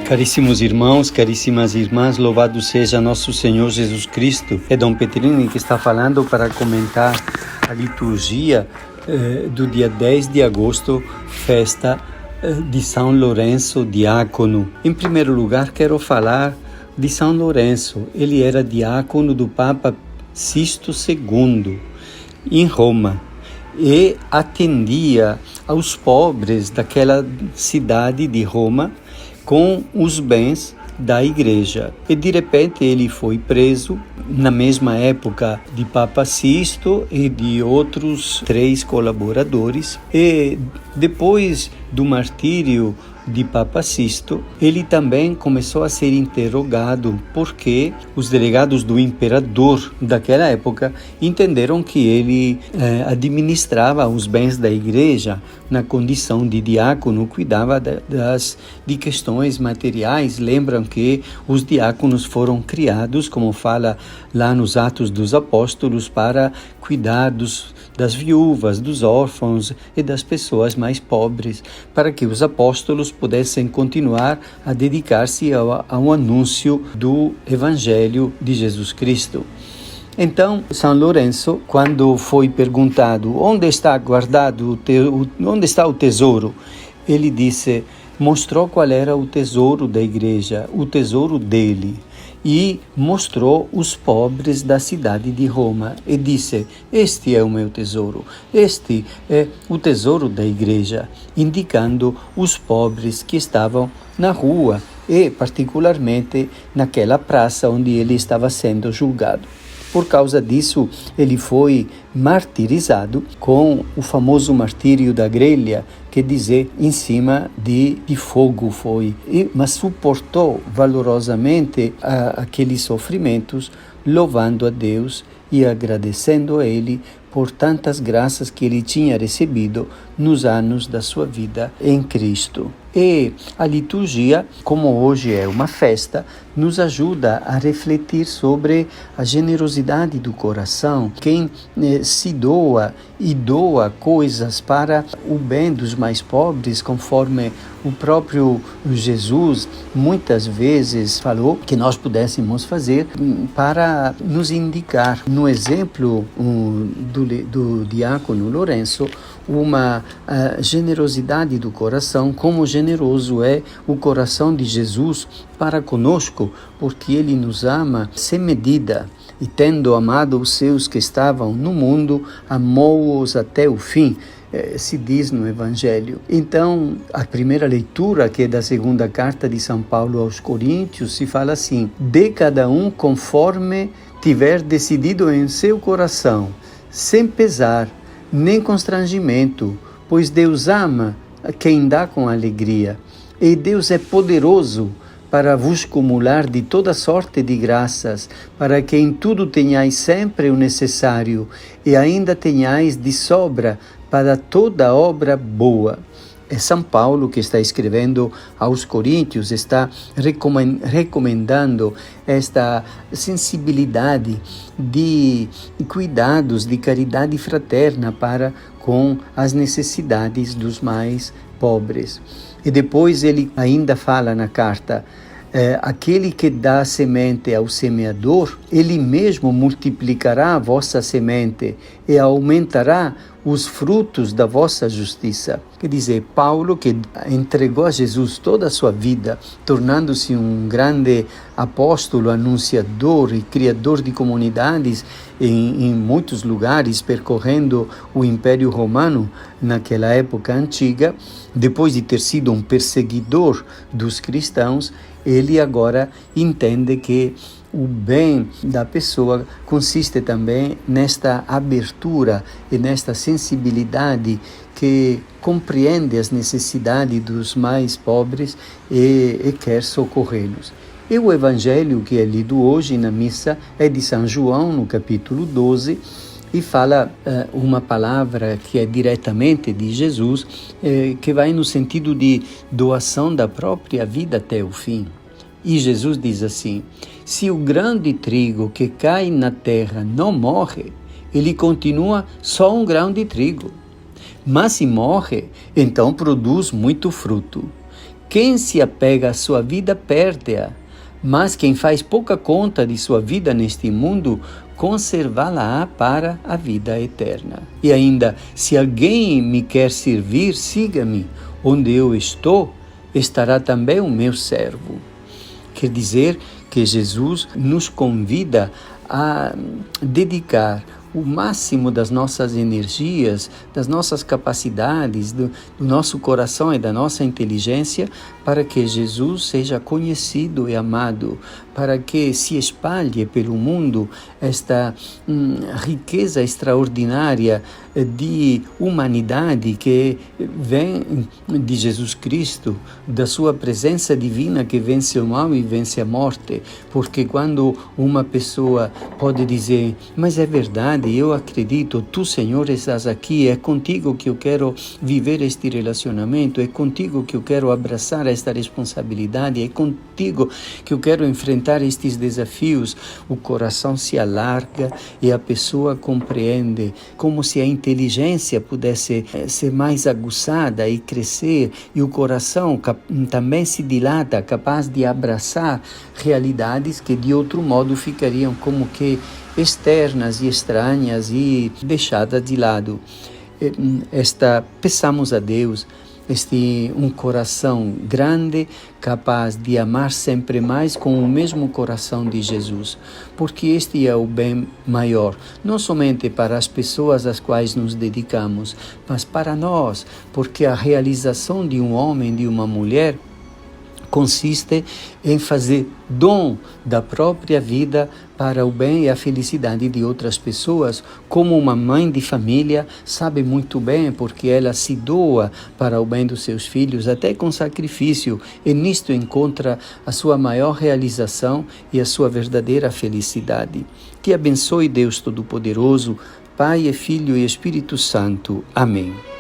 Caríssimos irmãos, caríssimas irmãs, louvado seja nosso Senhor Jesus Cristo. É Dom Petrini que está falando para comentar a liturgia do dia 10 de agosto, festa de São Lourenço, diácono. Em primeiro lugar, quero falar de São Lourenço. Ele era diácono do Papa Sisto II, em Roma, e atendia aos pobres daquela cidade de Roma com os bens da igreja. E de repente ele foi preso na mesma época de Papa Sisto e de outros 3 colaboradores. E depois do martírio de Papa Sisto, ele também começou a ser interrogado porque os delegados do imperador daquela época entenderam que ele administrava os bens da igreja na condição de diácono, cuidava de questões materiais. Lembram que os diáconos foram criados, como fala lá nos Atos dos Apóstolos, para cuidar das viúvas, dos órfãos e das pessoas mais pobres, para que os apóstolos pudessem continuar a dedicar-se ao anúncio do Evangelho de Jesus Cristo. Então, São Lourenço, quando foi perguntado onde está guardado, onde está o tesouro, ele disse, mostrou qual era o tesouro da igreja, o tesouro dele, e mostrou os pobres da cidade de Roma e disse, este é o meu tesouro, este é o tesouro da igreja, indicando os pobres que estavam na rua e particularmente naquela praça onde ele estava sendo julgado. Por causa disso, ele foi martirizado com o famoso martírio da grelha, quer dizer, em cima de fogo foi. Mas suportou valorosamente aqueles sofrimentos, louvando a Deus e agradecendo a Ele por tantas graças que ele tinha recebido nos anos da sua vida em Cristo. E a liturgia, como hoje é uma festa, nos ajuda a refletir sobre a generosidade do coração. Quem se doa e doa coisas para o bem dos mais pobres, conforme o próprio Jesus muitas vezes falou que nós pudéssemos fazer para nos indicar, no exemplo do diácono Lourenço, uma generosidade do coração, como generoso é o coração de Jesus para conosco, porque ele nos ama sem medida, e tendo amado os seus que estavam no mundo, amou-os até o fim, se diz no Evangelho. Então, a primeira leitura, que é da segunda carta de São Paulo aos Coríntios, se fala assim, dê cada um conforme tiver decidido em seu coração, sem pesar, nem constrangimento, pois Deus ama quem dá com alegria, e Deus é poderoso para vos cumular de toda sorte de graças, para que em tudo tenhais sempre o necessário, e ainda tenhais de sobra para toda obra boa. É São Paulo que está escrevendo aos Coríntios, está recomendando esta sensibilidade de cuidados, de caridade fraterna para com as necessidades dos mais pobres. E depois ele ainda fala na carta, aquele que dá semente ao semeador, ele mesmo multiplicará a vossa semente e aumentará os frutos da vossa justiça. Quer dizer, Paulo, que entregou a Jesus toda a sua vida, tornando-se um grande apóstolo, anunciador e criador de comunidades em muitos lugares, percorrendo o Império Romano naquela época antiga, depois de ter sido um perseguidor dos cristãos, ele agora entende que o bem da pessoa consiste também nesta abertura e nesta sensibilidade que compreende as necessidades dos mais pobres e quer socorrê-los. E o Evangelho que é lido hoje na missa é de São João, no capítulo 12, e fala uma palavra que é diretamente de Jesus, que vai no sentido de doação da própria vida até o fim. E Jesus diz assim, se o grão de trigo que cai na terra não morre, ele continua só um grão de trigo. Mas se morre, então produz muito fruto. Quem se apega à sua vida perde-a, mas quem faz pouca conta de sua vida neste mundo, conservá-la-á para a vida eterna. E ainda, se alguém me quer servir, siga-me. Onde eu estou, estará também o meu servo. Quer dizer que Jesus nos convida a dedicar o máximo das nossas energias, das nossas capacidades, do nosso coração e da nossa inteligência, para que Jesus seja conhecido e amado, para que se espalhe pelo mundo esta riqueza extraordinária de humanidade que vem de Jesus Cristo, da sua presença divina que vence o mal e vence a morte. Porque quando uma pessoa pode dizer, mas é verdade, eu acredito, tu, Senhor, estás aqui, é contigo que eu quero viver este relacionamento, é contigo que eu quero abraçar esta responsabilidade, é contigo que eu quero enfrentar estes desafios. O coração se alarga e a pessoa compreende, como se a inteligência pudesse ser mais aguçada e crescer, e o coração também se dilata, capaz de abraçar realidades que de outro modo ficariam como que externas e estranhas e deixadas de lado. Peçamos a Deus um coração grande, capaz de amar sempre mais com o mesmo coração de Jesus, porque este é o bem maior, não somente para as pessoas às quais nos dedicamos, mas para nós, porque a realização de um homem, de uma mulher, consiste em fazer dom da própria vida para o bem e a felicidade de outras pessoas, como uma mãe de família sabe muito bem, porque ela se doa para o bem dos seus filhos, até com sacrifício, e nisto encontra a sua maior realização e a sua verdadeira felicidade. Que abençoe Deus Todo-Poderoso, Pai, Filho e Espírito Santo. Amém.